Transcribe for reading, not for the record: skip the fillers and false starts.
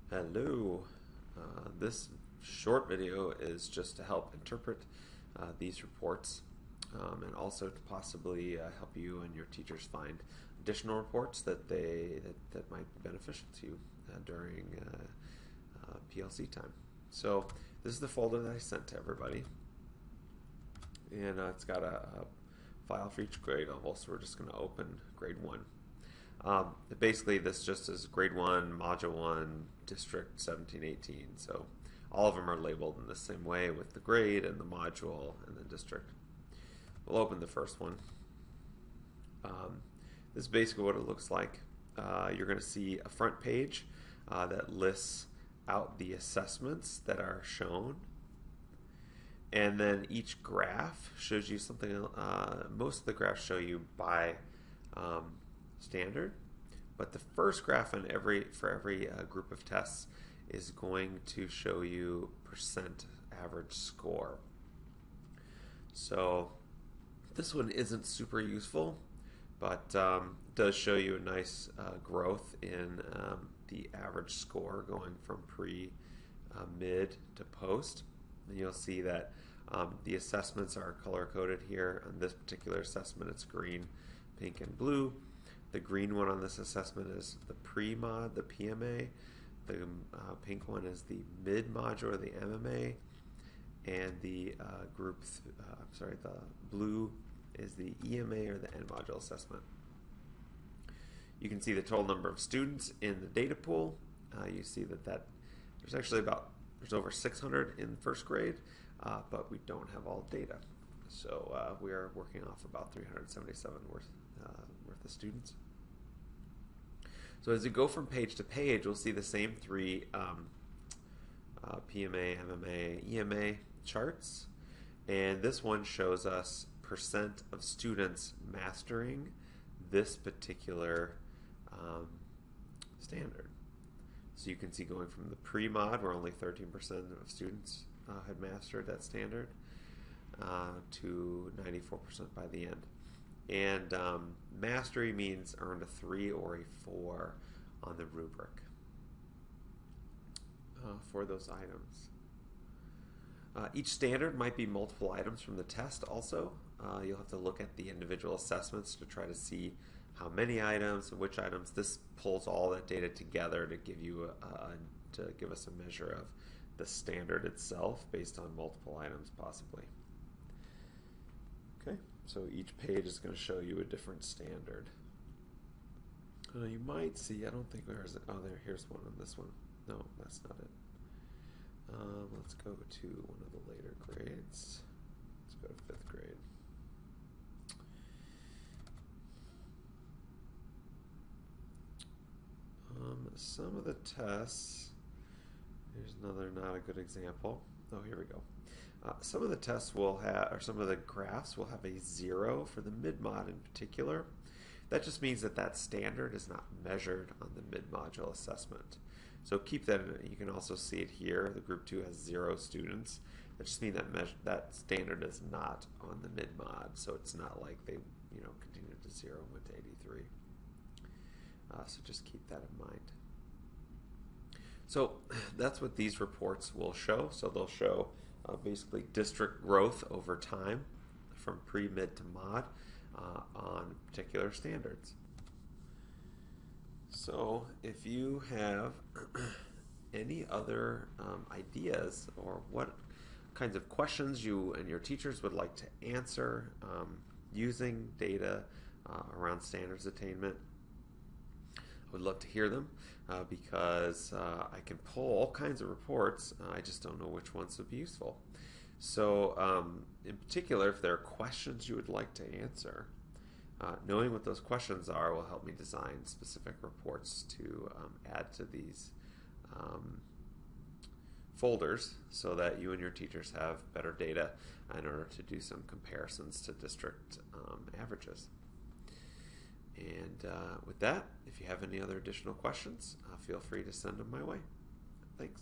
Hello. This short video is just to help interpret these reports and also to possibly help you and your teachers find additional reports that might be beneficial to you during PLC time. So this is the folder that I sent to everybody, and it's got a file for each grade level. So we're just going to open grade 1. Basically, this just is grade 1, module 1, district 1718. So all of them are labeled in the same way with the grade and the module and the district. We'll open the first one. This is basically what it looks like. You're going to see a front page that lists out the assessments that are shown. And then each graph shows you something. Most of the graphs show you by standard, but the first graph for every group of tests is going to show you percent average score. So this one isn't super useful, but does show you a nice growth in the average score going from pre, mid to post. And you'll see that the assessments are color coded here. On this particular assessment, it's green, pink, and blue. The green one on this assessment is the pre-mod, the PMA. The pink one is the mid-module, or the MMA. And the the blue is the EMA, or the end module assessment. You can see the total number of students in the data pool. You see that there's over 600 in first grade, but we don't have all data. So we are working off about 377 worth of students. So as you go from page to page, we'll see the same three PMA, MMA, EMA charts. And this one shows us percent of students mastering this particular standard. So you can see going from the pre-mod, where only 13% of students had mastered that standard, to 94% by the end. And mastery means earned a 3 or a 4 on the rubric for those items. Each standard might be multiple items from the test also. You'll have to look at the individual assessments to try to see how many items and which items. This pulls all that data together to give you to give us a measure of the standard itself based on multiple items possibly. Okay, so each page is going to show you a different standard. You might see, I don't think there's, here's one on this one. No, that's not it. Let's go to one of the later grades. Let's go to 5th grade. Some of the tests, here's another not a good example. Oh, here we go. Some of the tests will have, or some of the graphs will have a 0 for the mid-mod in particular. That just means that that standard is not measured on the mid-module assessment. So keep that in. You can also see it here. The group 2 has 0 students. That just means that standard is not on the mid-mod. So it's not like they continued to 0 and went to 83. So just keep that in mind. So that's what these reports will show. So they'll show basically district growth over time from pre, mid to mod on particular standards. So if you have any other ideas or what kinds of questions you and your teachers would like to answer using data around standards attainment, I would love to hear them because I can pull all kinds of reports. I just don't know which ones would be useful. So in particular, if there are questions you would like to answer, knowing what those questions are will help me design specific reports to add to these folders so that you and your teachers have better data in order to do some comparisons to district averages. And with that, if you have any other additional questions, feel free to send them my way. Thanks.